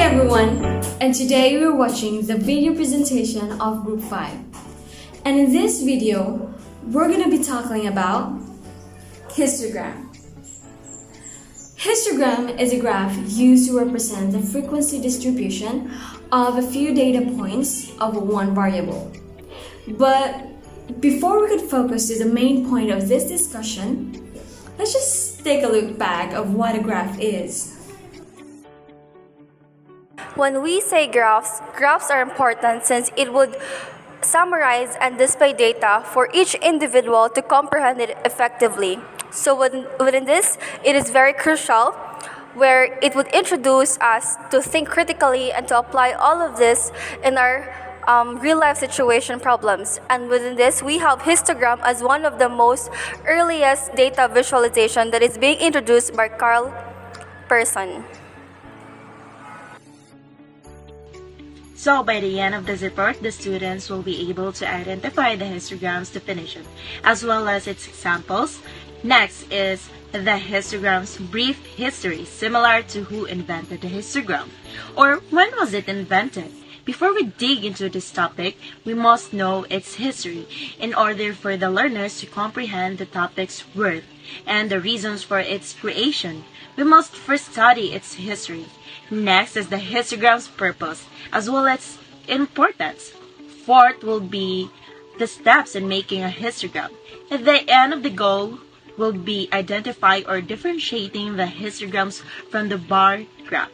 everyone, and today we're watching the video presentation of Group 5. And in this video, we're going to be talking about histogram. Histogram is a graph used to represent the frequency distribution of a few data points of one variable. But before we could focus to the main point of this discussion, let's just take a look back of what a graph is. When we say graphs are important since it would summarize and display data for each individual to comprehend it effectively. So within this, it is very crucial where it would introduce us to think critically and to apply all of this in our real-life situation problems. And within this, we have histogram as one of the most earliest data visualization that is being introduced by Carl Person. So by the end of this report, the students will be able to identify the histogram's definition, as well as its examples. Next is the histogram's brief history, similar to who invented the histogram, or when was it invented. Before we dig into this topic, we must know its history in order for the learners to comprehend the topic's worth and the reasons for its creation. We must first study its history. Next is the histogram's purpose, as well as importance. Fourth will be the steps in making a histogram. At the end of the goal will be identifying or differentiating the histograms from the bar graph.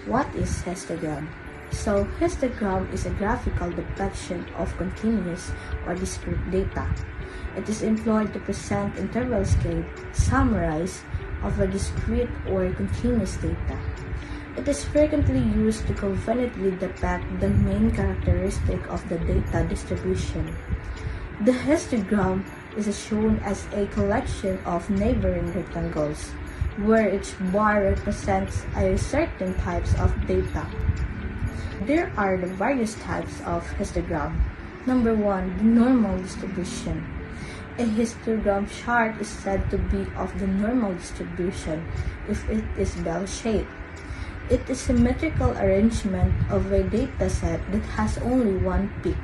What is histogram? So, histogram is a graphical depiction of continuous or discrete data. It is employed to present interval scale, summarize, of a discrete or continuous data. It is frequently used to conveniently depict the main characteristic of the data distribution. The histogram is shown as a collection of neighboring rectangles, where each bar represents a certain types of data. There are the various types of histogram. Number 1, the normal distribution. A histogram chart is said to be of the normal distribution if it is bell-shaped. It is a symmetrical arrangement of a dataset that has only one peak.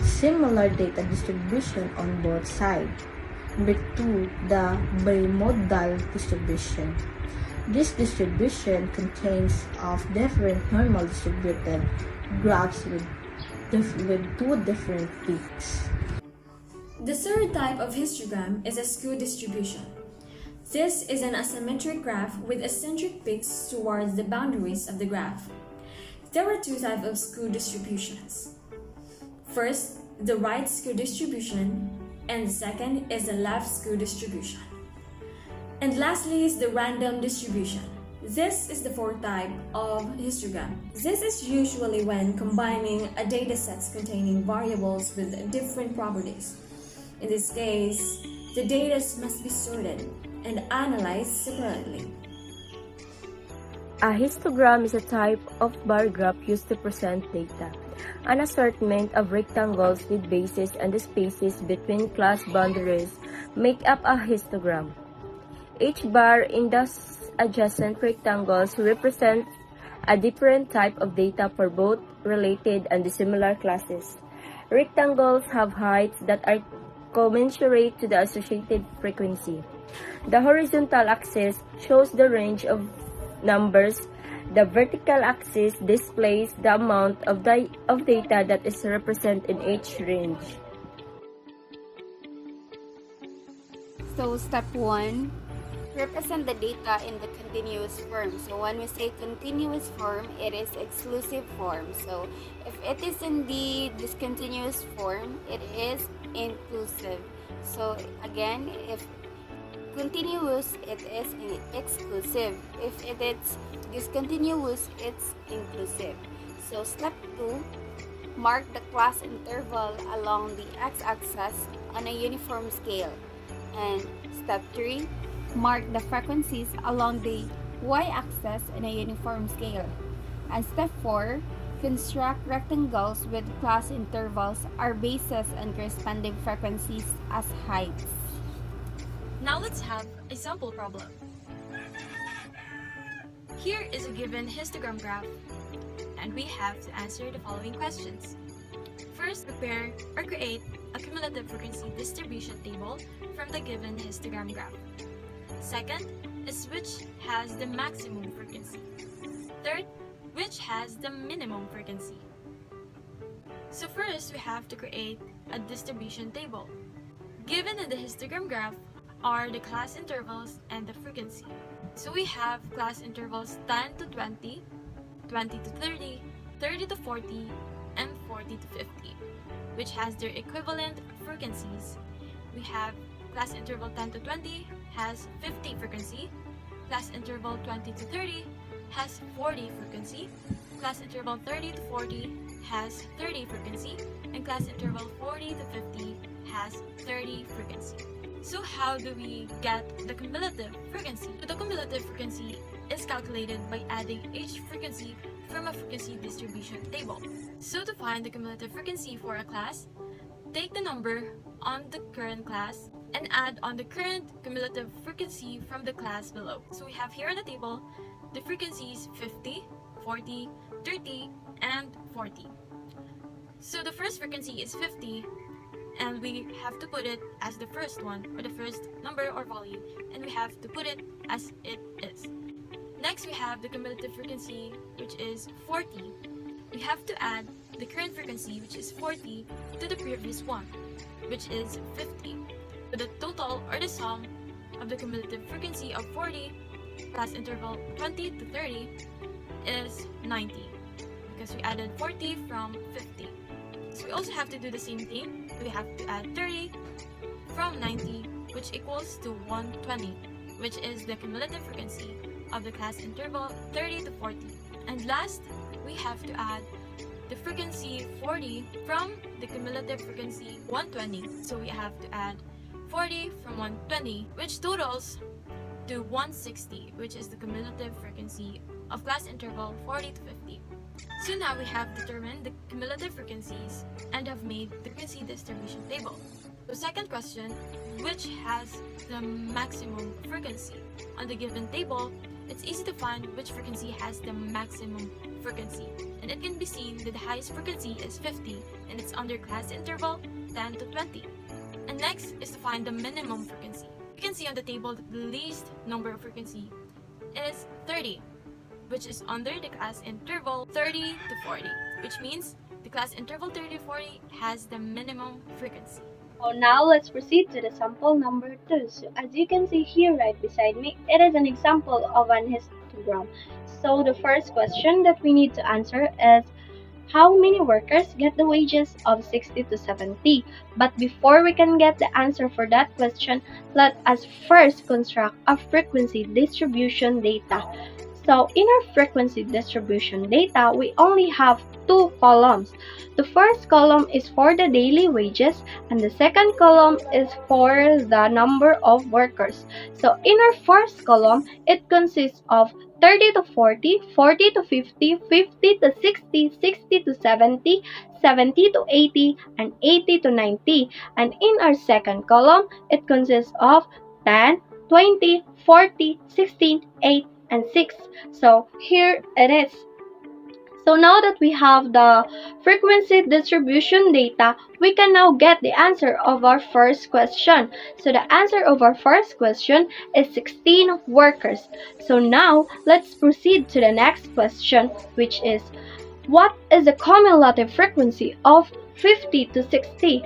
Similar data distribution on both sides. Number 2, the bimodal distribution. This distribution contains of different normal distributed graphs with two different peaks. The third type of histogram is a skew distribution. This is an asymmetric graph with eccentric peaks towards the boundaries of the graph. There are two types of skew distributions. First, the right skew distribution, and the second is the left skew distribution. And lastly is the random distribution. This is the fourth type of histogram. This is usually when combining a dataset containing variables with different properties. In this case, the data must be sorted and analyzed separately. A histogram is a type of bar graph used to present data. An assortment of rectangles with bases and the spaces between class boundaries make up a histogram. Each bar in the adjacent rectangles represents a different type of data for both related and dissimilar classes. Rectangles have heights that are commensurate to the associated frequency. The horizontal axis shows the range of numbers. The vertical axis displays the amount of data that is represented in each range. So step 1, represent the data in the continuous form. So when we say continuous form, it is exclusive form. So if it is in the discontinuous form, it is inclusive. So again, if continuous, it is exclusive. If it is discontinuous, it's inclusive. So step 2, mark the class interval along the x-axis on a uniform scale. And step 3, mark the frequencies along the y-axis in a uniform scale. And step 4, construct rectangles with class intervals are bases and corresponding frequencies as heights. Now let's have a sample problem. Here is a given histogram graph, and we have to answer the following questions. First, prepare or create a cumulative frequency distribution table from the given histogram graph. Second is which has the maximum frequency. Third, which has the minimum frequency. So first, we have to create a distribution table. Given in the histogram graph are the class intervals and the frequency. So we have class intervals 10 to 20, 20 to 30, 30 to 40, and 40 to 50, which has their equivalent frequencies. We have class interval 10 to 20 has 50 frequency, class interval 20 to 30 has 40 frequency, class interval 30 to 40 has 30 frequency, and class interval 40 to 50 has 30 frequency. So how do we get the cumulative frequency? So the cumulative frequency is calculated by adding each frequency from a frequency distribution table. So to find the cumulative frequency for a class, take the number on the current class and add on the current cumulative frequency from the class below. So we have here on the table the frequencies 50, 40, 30, and 40. So the first frequency is 50, and we have to put it as the first one, or the first number or value, and we have to put it as it is. Next, we have the cumulative frequency, which is 40. We have to add the current frequency, which is 40, to the previous one, which is 50. So the total, or the sum, of the cumulative frequency of 40 plus interval 20 to 30 is 90, because we added 40 from 50. So we also have to do the same thing. We have to add 30 from 90, which equals to 120, which is the cumulative frequency of the class interval 30 to 40. And last, we have to add the frequency 40 from the cumulative frequency 120. So we have to add 40 from 120, which totals to 160, which is the cumulative frequency of class interval 40 to 50. So now we have determined the cumulative frequencies and have made the frequency distribution table. So second question, which has the maximum frequency? On the given table, it's easy to find which frequency has the maximum frequency. And it can be seen that the highest frequency is 50, and it's under class interval 10 to 20. And next is to find the minimum frequency. You can see on the table that the least number of frequency is 30, which is under the class interval 30 to 40, which means the class interval 30 to 40 has the minimum frequency. So now let's proceed to the sample number 2. So as you can see here right beside me, it is an example of an histogram. So the first question that we need to answer is how many workers get the wages of 60 to 70? But before we can get the answer for that question, let us first construct a frequency distribution data. So in our frequency distribution data, we only have two columns. The first column is for the daily wages, and the second column is for the number of workers. So in our first column, it consists of 30 to 40, 40 to 50, 50 to 60, 60 to 70, 70 to 80, and 80 to 90. And in our second column, it consists of 10, 20, 40, 16, 8, and 6. So here it is. So now that we have the frequency distribution data, we can now get the answer of our first question. So the answer of our first question is 16 workers. So now let's proceed to the next question, which is what is the cumulative frequency of 50 to 60?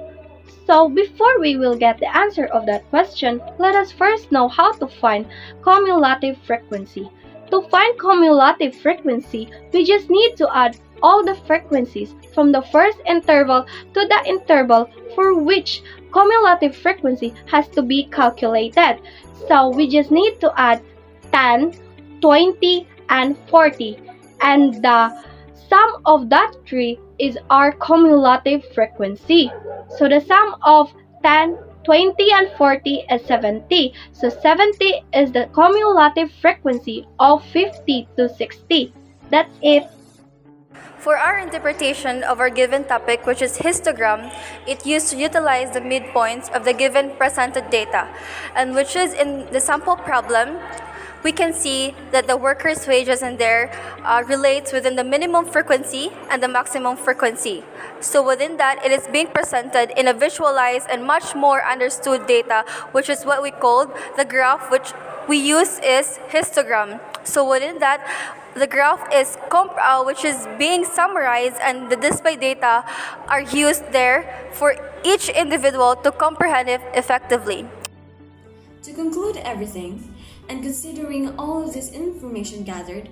So before we will get the answer of that question, let us first know how to find cumulative frequency. To find cumulative frequency, we just need to add all the frequencies from the first interval to the interval for which cumulative frequency has to be calculated. So we just need to add 10, 20, and 40. And the sum of that three is our cumulative frequency. So the sum of 10, 20, and 40 is 70. So 70 is the cumulative frequency of 50 to 60. That's it. For our interpretation of our given topic, which is histogram, it used to utilize the midpoints of the given presented data, and which is in the sample problem, we can see that the workers' wages in there relates within the minimum frequency and the maximum frequency. So within that, it is being presented in a visualized and much more understood data, which is what we call the graph, which we use is histogram. So within that, the graph is which is being summarized, and the display data are used there for each individual to comprehend it effectively. To conclude everything, and considering all of this information gathered,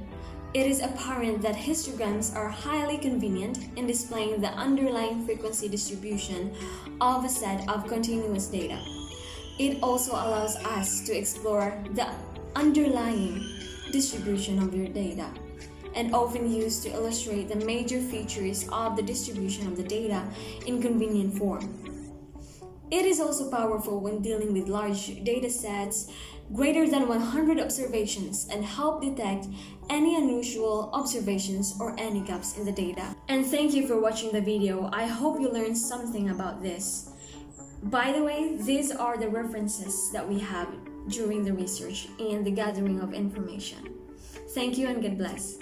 it is apparent that histograms are highly convenient in displaying the underlying frequency distribution of a set of continuous data. It also allows us to explore the underlying distribution of your data, and often used to illustrate the major features of the distribution of the data in convenient form. It is also powerful when dealing with large data sets greater than 100 observations and help detect any unusual observations or any gaps in the data. And thank you for watching the video. I hope you learned something about this. By the way, these are the references that we have during the research and the gathering of information. Thank you and God bless.